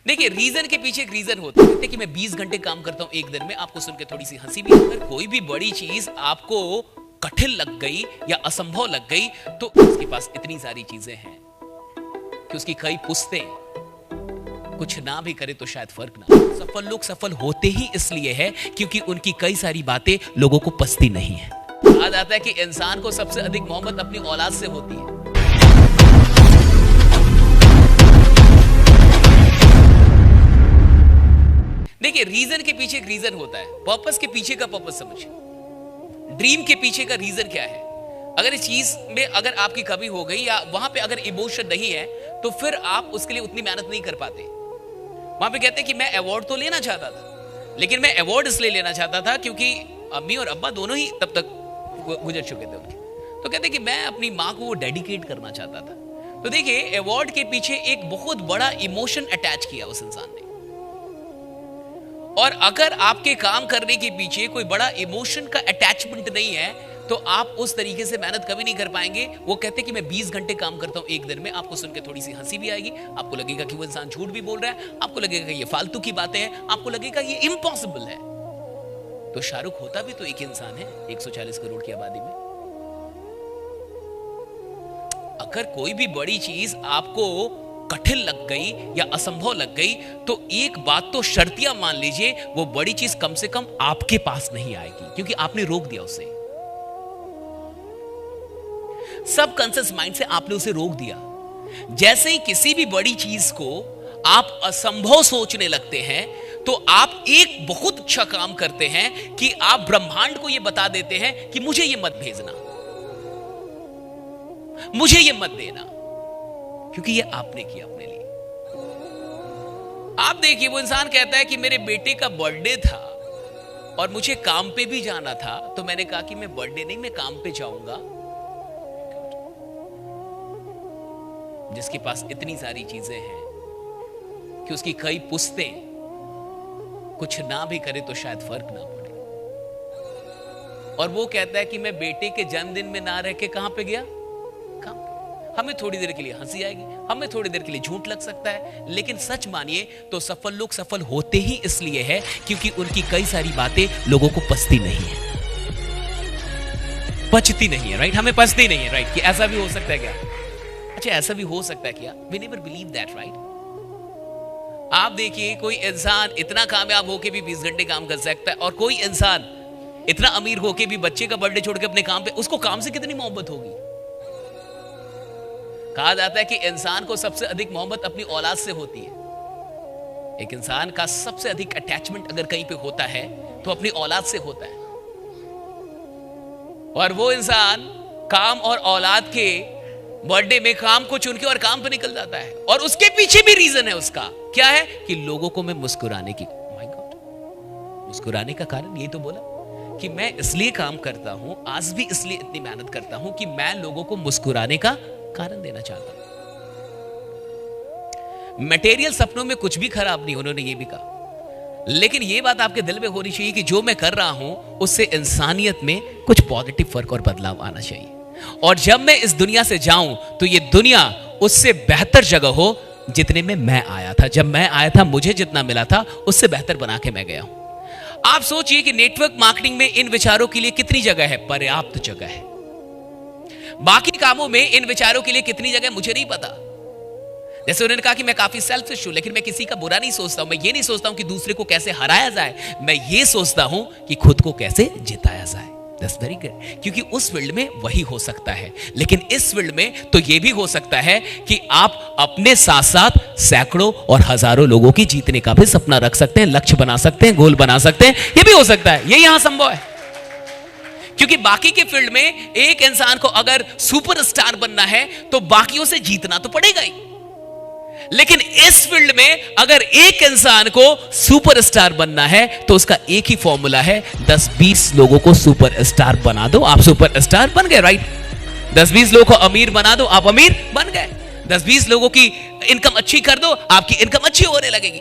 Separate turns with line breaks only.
देखिए, रीजन के पीछे एक रीजन होता है कि मैं 20 घंटे काम करता हूं एक दिन में। आपको सुन के थोड़ी सी हंसी भी, अगर कोई भी बड़ी चीज आपको कठिन लग गई या असंभव लग गई तो उसके पास इतनी सारी चीजें हैं कि उसकी कई पुश्तें कुछ ना भी करे तो शायद फर्क ना। सफल लोग सफल होते ही इसलिए है क्योंकि उनकी कई सारी बातें लोगों को पसती नहीं है। कहा जाता है कि इंसान को सबसे अधिक मोहब्बत अपनी औलाद से होती है। देखिए, रीजन के पीछे एक रीजन होता है, पर्पस के पीछे का पर्पस समझिए, ड्रीम के पीछे का रीजन क्या है। अगर इस चीज में अगर आपकी कमी हो गई या वहां पे अगर इमोशन नहीं है तो फिर आप उसके लिए उतनी मेहनत नहीं कर पाते। वहां पे कहते हैं कि मैं अवार्ड तो लेना चाहता था, लेकिन मैं अवार्ड इसलिए लेना चाहता था क्योंकि अम्मी और अब्बा दोनों ही तब तक गुजर चुके थे उनके। तो कहते हैं कि मैं अपनी माँ को वो डेडिकेट करना चाहता था। तो देखिए, अवार्ड के पीछे एक बहुत बड़ा इमोशन अटैच किया उस इंसान ने। और अगर आपके काम करने के पीछे कोई बड़ा इमोशन का अटैचमेंट नहीं है तो आप उस तरीके से मेहनत कभी नहीं कर पाएंगे। वो कहते हैं कि मैं 20 घंटे काम करता हूं एक दिन में। आपको सुनकर थोड़ी सी हंसी भी आएगी, आपको लगेगा कि वो इंसान झूठ भी बोल रहा है, आपको लगेगा कि ये फालतू की बातें हैं, आपको लगेगा ये इम्पॉसिबल है। तो शाहरुख होता भी तो एक इंसान है 140 करोड़ की आबादी में। अगर कोई भी बड़ी चीज आपको कठिन लग गई या असंभव लग गई तो एक बात तो शर्तिया मान लीजिए, वो बड़ी चीज कम से कम आपके पास नहीं आएगी क्योंकि आपने रोक दिया उसे। सब कॉन्शियस माइंड से आपने उसे रोक दिया। जैसे ही किसी भी बड़ी चीज को आप असंभव सोचने लगते हैं तो आप एक बहुत अच्छा काम करते हैं कि आप ब्रह्मांड को यह बता देते हैं कि मुझे यह मत भेजना, मुझे यह मत देना, क्योंकि ये आपने किया अपने लिए। आप देखिए, वो इंसान कहता है कि मेरे बेटे का बर्थडे था और मुझे काम पे भी जाना था, तो मैंने कहा कि मैं बर्थडे नहीं, मैं काम पे जाऊंगा। जिसके पास इतनी सारी चीजें हैं कि उसकी कई पुश्तें कुछ ना भी करे तो शायद फर्क ना पड़े, और वो कहता है कि मैं बेटे के जन्मदिन में ना रह के कहां पे गया, काम पे। हमें थोड़ी देर के लिए हंसी आएगी, हमें थोड़ी देर के लिए झूठ लग सकता है, लेकिन सच मानिए तो सफल लोग सफल होते ही इसलिए है क्योंकि उनकी कई सारी बातें लोगों को पचती नहीं है, पचती नहीं है। राइट, हमें पचती नहीं है। राइट, कि ऐसा भी हो सकता है क्या? अच्छा, ऐसा भी हो सकता है क्या? We never believe that. Right, आप देखिए, कोई इंसान इतना कामयाब होके भी 20 घंटे काम कर सकता है, और कोई इंसान इतना अमीर होके भी बच्चे का बर्थडे छोड़ के अपने काम पे, उसको काम से कितनी मोहब्बत होगी। कहा जाता है कि इंसान को सबसे अधिक मोहब्बत अपनी औलाद से होती है। एक इंसान का सबसे अधिक अटैचमेंट अगर कहीं पे होता है तो अपनी औलाद से होता है, और वो इंसान काम और औलाद के बर्थडे में काम को चुन के और काम पे निकल जाता है। और उसके पीछे भी रीजन है उसका, क्या है कि लोगों को मैं मुस्कुराने की, माय गॉड, मुस्कुराने का कारण ये तो बोला कि मैं इसलिए काम करता हूं, आज भी इसलिए इतनी मेहनत करता हूं कि मैं लोगों को मुस्कुराने का कारण देना चाहता हूं। मटेरियल सपनों में कुछ भी खराब नहीं, उन्होंने ये भी कहा, लेकिन ये बात आपके दिल में होनी चाहिए कि जो मैं कर रहा हूं उससे इंसानियत में कुछ पॉजिटिव फर्क और बदलाव आना चाहिए, और जब मैं इस दुनिया से जाऊं तो ये दुनिया उससे बेहतर जगह हो जितने में मैं आया था। जब मैं आया था मुझे जितना मिला था उससे बेहतर बना के मैं गया हूं। आप सोचिए कि नेटवर्क मार्केटिंग में इन विचारों के लिए कितनी जगह है? पर्याप्त जगह है। बाकी कामों में इन विचारों के लिए कितनी जगह मुझे नहीं पता। जैसे उन्होंने कहा कि मैं काफी सेल्फिश हूं, लेकिन मैं किसी का बुरा नहीं सोचता हूं। मैं ये नहीं सोचता हूं कि दूसरे को कैसे हराया जाए, मैं ये सोचता हूं कि खुद को कैसे जिताया जाए। That's very good, क्योंकि उस फील्ड में वही हो सकता है, लेकिन इस फील्ड में तो ये भी हो सकता है कि आप अपने साथ साथ सैकड़ों और हजारों लोगों की जीतने का भी सपना रख सकते हैं, लक्ष्य बना सकते हैं, गोल बना सकते हैं। ये भी हो सकता है, ये यहां संभव है, क्योंकि बाकी के फील्ड में एक इंसान को अगर सुपरस्टार बनना है तो बाकियों से जीतना तो पड़ेगा ही, लेकिन इस फील्ड में अगर एक इंसान को सुपरस्टार बनना है तो उसका एक ही फॉर्मूला है, 10-20 लोगों को सुपरस्टार बना दो, आप सुपरस्टार बन गए। राइट, 10-20 लोगों को अमीर बना दो, आप अमीर बन गए। 10-20 लोगों की इनकम अच्छी कर दो, आपकी इनकम अच्छी होने लगेगी।